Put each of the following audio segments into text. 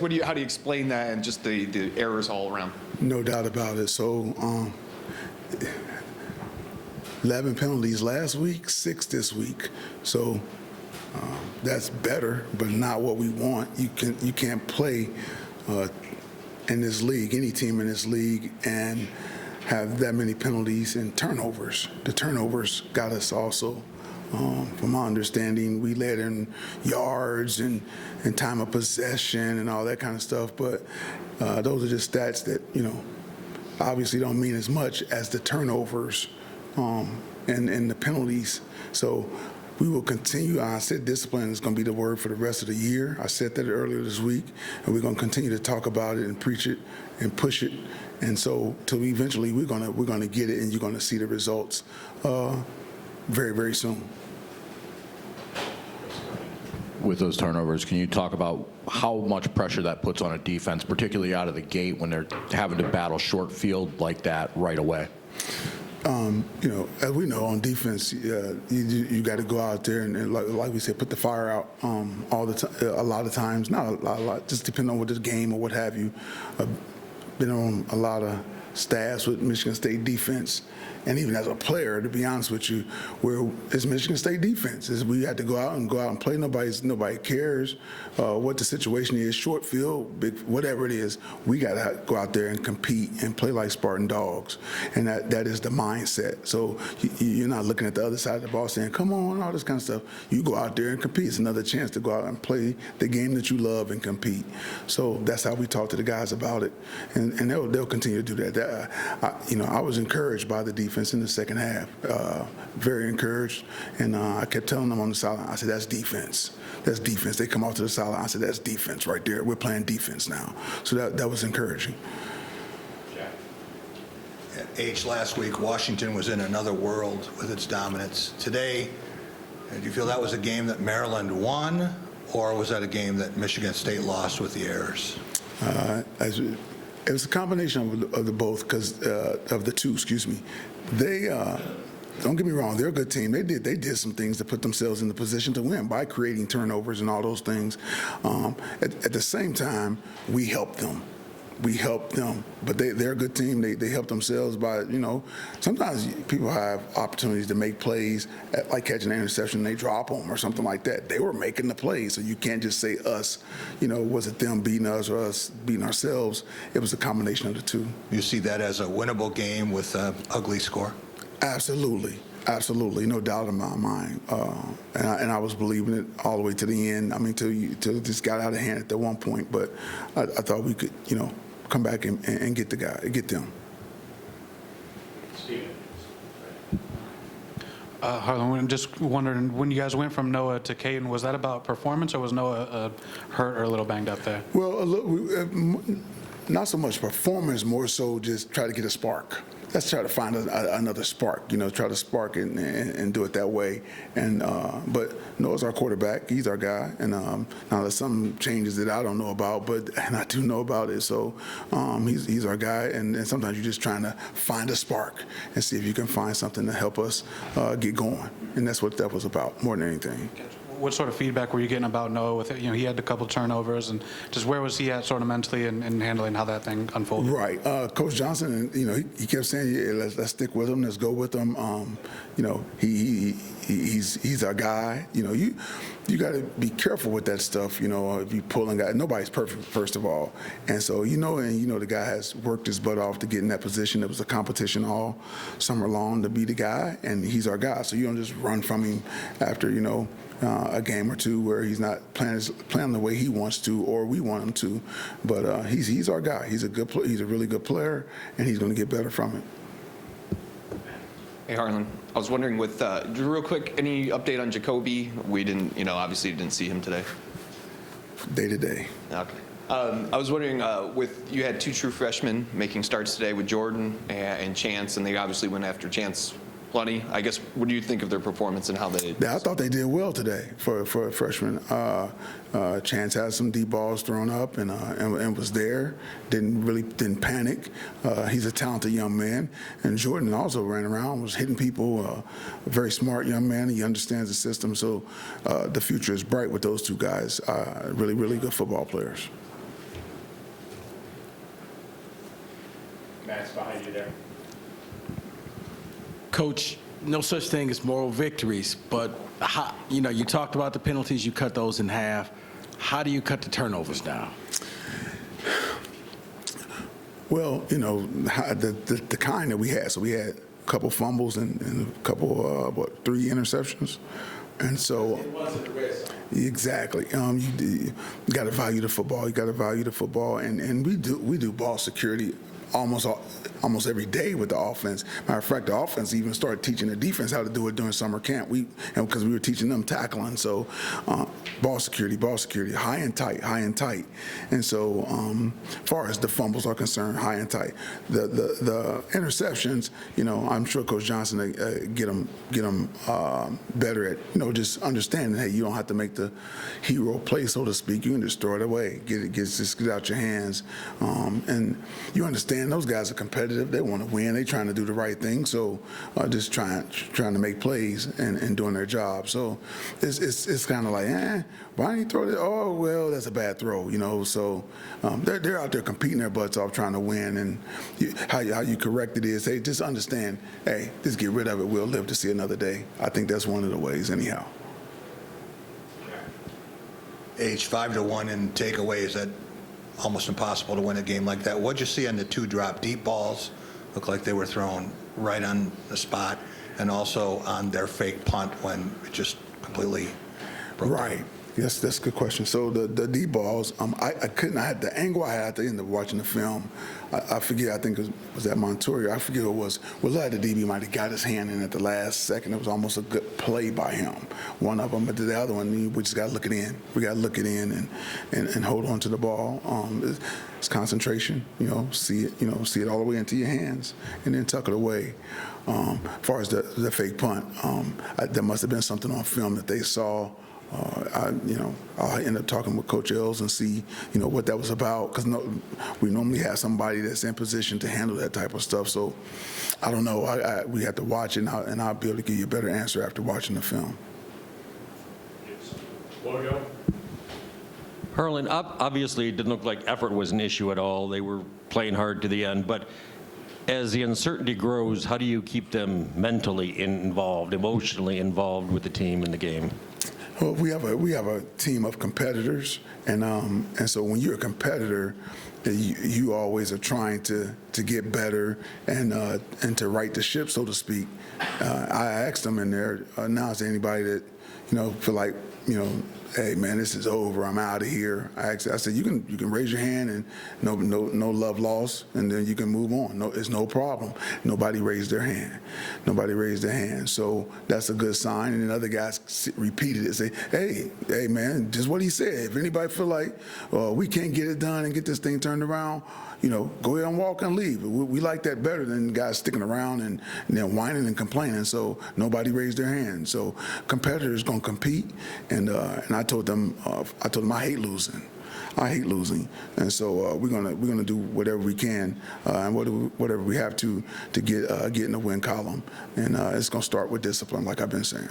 How do you explain that and just the errors all around? No doubt about it. So 11 penalties last week, 6 this week. So that's better, but not what we want. You can't play in this league, any team in this league, and have that many penalties and turnovers. The turnovers got us also. From my understanding, we led in yards and time of possession and all that kind of stuff. But those are just stats that, obviously don't mean as much as the turnovers and the penalties. So we will continue. I said discipline is going to be the word for the rest of the year. I said that earlier this week, and we're going to continue to talk about it and preach it and push it. And so, till eventually, we're going to get it, and you're going to see the results very, very soon. With those turnovers, can you talk about how much pressure that puts on a defense, particularly out of the gate when they're having to battle short field like that right away? As we know, on defense, you got to go out there and like we said, put the fire out all the time. A lot of times, not a lot, just depending on what this game or what have you. Been on a lot of staffs with Michigan State defense, and even as a player, to be honest with you, where it's Michigan State defense. Is we had to go out and play. Nobody cares what the situation is, short field, big, whatever it is. We got to go out there and compete and play like Spartan dogs, and that is the mindset. So you're not looking at the other side of the ball saying, "Come on," all this kind of stuff. You go out there and compete. It's another chance to go out and play the game that you love and compete. So that's how we talk to the guys about it, and they'll continue to do that. I was encouraged by the defense in the second half, very encouraged, and I kept telling them on the sideline, I said, "That's defense. That's defense." They come off to the sideline, I said, "That's defense right there. We're playing defense now." So that was encouraging. H, last week, Washington was in another world with its dominance. Today, do you feel that was a game that Maryland won, or was that a game that Michigan State lost with the errors? It was a combination of the both, because of the two. Excuse me. They don't get me wrong; they're a good team. They did some things to put themselves in the position to win by creating turnovers and all those things. At the same time, we helped them. But they're a good team. They help themselves by, sometimes people have opportunities to make plays, like catching an interception, they drop them or something like that. They were making the plays, so you can't just say us, was it them beating us or us beating ourselves? It was a combination of the two. You see that as a winnable game with an ugly score? Absolutely, no doubt in my mind. And I was believing it all the way to the end. I mean, till it just got out of hand at that one point. But I thought we could, come back and get them. Harlan, I'm just wondering, when you guys went from Noah to Caden, was that about performance, or was Noah hurt or a little banged up there? Well, not so much performance, more so just try to get a spark. Let's try to find another spark, try to spark it and do it that way. And but Noah's our quarterback. He's our guy. And now there's some changes that I don't know about, and I do know about it. So he's our guy. And sometimes you're just trying to find a spark and see if you can find something to help us get going. And that's what that was about, more than anything. What sort of feedback were you getting about Noah with it? He had a couple turnovers, and just where was he at sort of mentally and handling how that thing unfolded? Right. Coach Johnson, he kept saying, "Yeah, let's stick with him. Let's go with him." He's our guy. You got to be careful with that stuff. If you pulling guys, nobody's perfect, first of all, and so the guy has worked his butt off to get in that position. It was a competition all summer long to be the guy, and he's our guy. So you don't just run from him after a game or two where he's not playing the way he wants to or we want him to. But he's our guy. He's a really good player, and he's going to get better from it. Hey, Harlan. I was wondering, real quick, any update on Jacoby? We didn't, obviously didn't see him today. Day to day. Okay. I was wondering, you had two true freshmen making starts today with Jordan and Chance, and they obviously went after Chance plenty. I guess, what do you think of their performance and how they? Yeah, I thought they did well today for a freshman. Chance had some deep balls thrown up and was there. Didn't panic. He's a talented young man. And Jordan also ran around, was hitting people. A very smart young man. He understands the system. So the future is bright with those two guys. Really, really good football players. Matt's behind you there. Coach, no such thing as moral victories, but how, you talked about the penalties, you cut those in half. How do you cut the turnovers down? Well, the kind that we had. So we had a couple fumbles and a couple, 3 interceptions. And so, exactly. You got to value the football. You got to value the football, and we do ball security almost every day with the offense. Matter of fact, the offense even started teaching the defense how to do it during summer camp. Because we were teaching them tackling. So, ball security, high and tight. And so, as far as the fumbles are concerned, high and tight. The interceptions, I'm sure Coach Johnson get them better at just understanding. Hey, you don't have to make the hero play, so to speak. You can just throw it away, just get out your hands, and you understand those guys are competitive. They want to win. They're trying to do the right thing. So just trying to make plays and doing their job. So it's kind of like, why didn't you throw it? Oh, well, that's a bad throw, So they're out there competing their butts off trying to win. And how you correct it is, hey, just understand, hey, just get rid of it. We'll live to see another day. I think that's one of the ways anyhow. Age 5-1 in takeaways. That almost impossible to win a game like that. What'd you see on the 2 drop deep balls? Looked like they were thrown right on the spot, and also on their fake punt when it just completely broke down. Right. Yes, that's a good question. So the deep balls, I had the angle I had at the end of watching the film. I forget, I think it was at Montoya. I forget what it was. Well, the DB might have got his hand in at the last second. It was almost a good play by him, one of them. But the other one, we just got to look it in. We got to look it in and hold on to the ball. It's concentration, see it all the way into your hands and then tuck it away. As far as the fake punt, there must have been something on film that they saw. I'll end up talking with Coach Els and see, what that was about, because we normally have somebody that's in position to handle that type of stuff. So I don't know. We have to watch it, and I'll be able to give you a better answer after watching the film. Logo. Harlan, obviously it didn't look like effort was an issue at all. They were playing hard to the end, but as the uncertainty grows, how do you keep them mentally involved, emotionally involved with the team in the game? Well, we have a team of competitors, and so when you're a competitor, you always are trying to get better and to right the ship, so to speak. I asked them in there, now is there anybody that feel like hey man, this is over, I'm out of here. I said you can raise your hand and no love lost, and then you can move on. It's no problem. Nobody raised their hand. So that's a good sign. And then other guys repeated it, say, hey man, just what he said. If anybody feel like we can't get it done and get this thing turned around, go ahead and walk and leave. We like that better than guys sticking around and then whining and complaining. So nobody raised their hand. So competitors gonna compete, and I told them I hate losing. And so we're gonna do whatever we can and whatever we have to get in the win column. And it's gonna start with discipline, like I've been saying.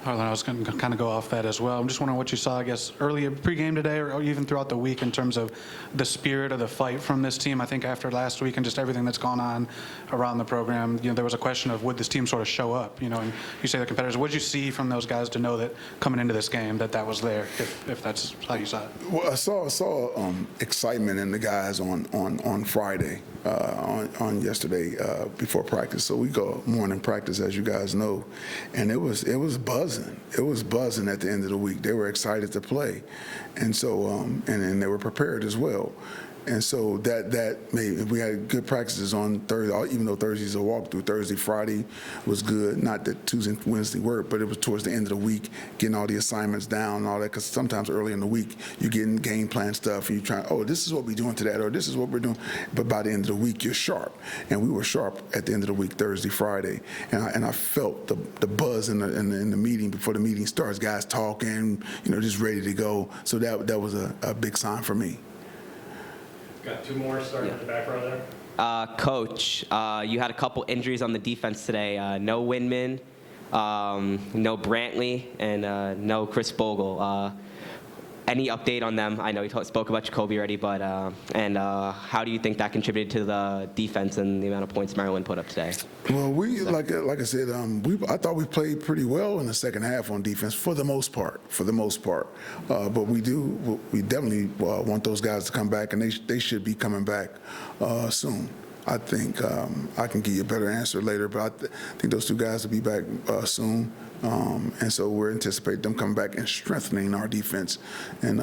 Harlan, I was going to kind of go off that as well. I'm just wondering what you saw, I guess, early pregame today or even throughout the week in terms of the spirit of the fight from this team. I think after last week and just everything that's gone on around the program, there was a question of would this team sort of show up, and you say the competitors. What did you see from those guys to know that coming into this game that was there, if that's how you saw it? Well, I saw excitement in the guys on Friday, on yesterday before practice. So we go morning practice, as you guys know, and it was buzzing. It was buzzing at the end of the week. They were excited to play, and so and they were prepared as well. And so that made, we had good practices on Thursday, even though Thursday's a walkthrough. Thursday, Friday was good. Not that Tuesday and Wednesday worked, but it was towards the end of the week, getting all the assignments down and all that, because sometimes early in the week, you're getting game plan stuff, and you're trying, this is what we're doing to that, or this is what we're doing. But by the end of the week, you're sharp. And we were sharp at the end of the week, Thursday, Friday. And I felt the buzz in the meeting before the meeting starts, guys talking, just ready to go. So that was a big sign for me. Got 2 more starting at the back row there. Coach, you had a couple injuries on the defense today. No Windman, no Brantley, and no Chris Bogle. any update on them? I know you spoke about Jacoby already, but and how do you think that contributed to the defense and the amount of points Maryland put up today? Well, we like I said, I thought we played pretty well in the second half on defense for the most part. But we definitely want those guys to come back, and they should be coming back soon. I think I can give you a better answer later, but I think those two guys will be back soon. And so we're anticipating them coming back and strengthening our defense and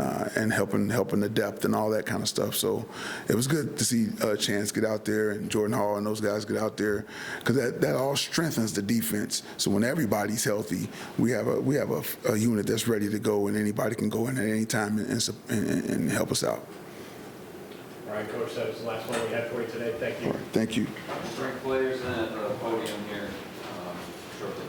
helping the depth and all that kind of stuff. So it was good to see Chance get out there and Jordan Hall and those guys get out there, because that all strengthens the defense. So when everybody's healthy, we have a unit that's ready to go, and anybody can go in at any time and help us out. All right, Coach, that was the last one we had for you today. Thank you. Thank you. Bring players in at the podium here shortly.